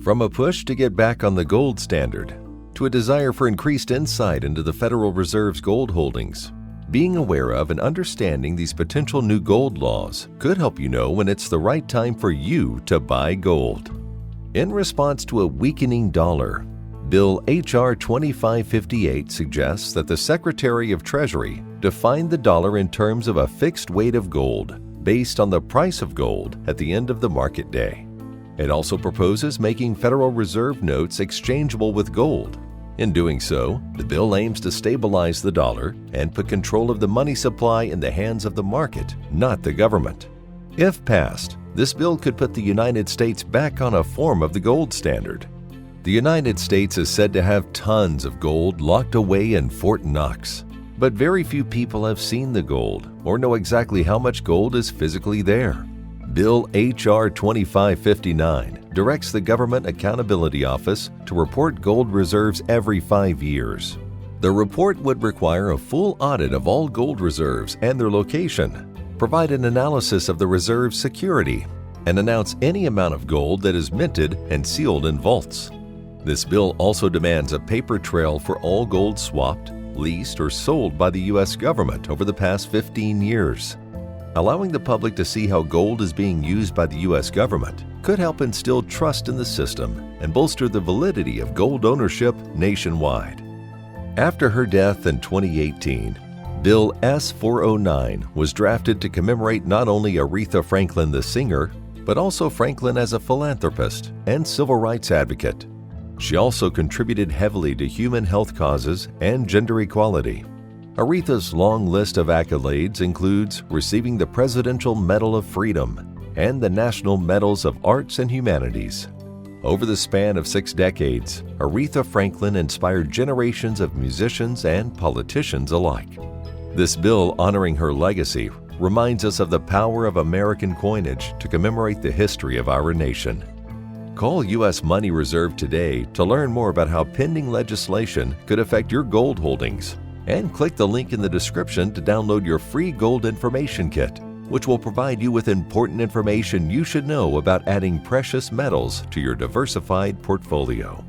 From a push to get back on the gold standard to a desire for increased insight into the Federal Reserve's gold holdings, being aware of and understanding these potential new gold laws could help you know when it's the right time for you to buy gold. In response to a weakening dollar, Bill H.R. 2558 suggests that the Secretary of Treasury define the dollar in terms of a fixed weight of gold based on the price of gold at the end of the market day. It also proposes making Federal Reserve notes exchangeable with gold. In doing so, the bill aims to stabilize the dollar and put control of the money supply in the hands of the market, not the government. If passed, this bill could put the United States back on a form of the gold standard. The United States is said to have tons of gold locked away in Fort Knox, but very few people have seen the gold or know exactly how much gold is physically there. Bill H.R. 2559 directs the Government Accountability Office to report gold reserves every 5 years. The report would require a full audit of all gold reserves and their location, provide an analysis of the reserve's security, and announce any amount of gold that is minted and sealed in vaults. This bill also demands a paper trail for all gold swapped, leased, or sold by the U.S. government over the past 15 years. Allowing the public to see how gold is being used by the U.S. government could help instill trust in the system and bolster the validity of gold ownership nationwide. After her death in 2018, Bill S-409 was drafted to commemorate not only Aretha Franklin the singer, but also Franklin as a philanthropist and civil rights advocate. She also contributed heavily to human health causes and gender equality. Aretha's long list of accolades includes receiving the Presidential Medal of Freedom and the National Medals of Arts and Humanities. Over the span of 6 decades, Aretha Franklin inspired generations of musicians and politicians alike. This bill honoring her legacy reminds us of the power of American coinage to commemorate the history of our nation. Call U.S. Money Reserve today to learn more about how pending legislation could affect your gold holdings. And click the link in the description to download your free gold information kit, which will provide you with important information you should know about adding precious metals to your diversified portfolio.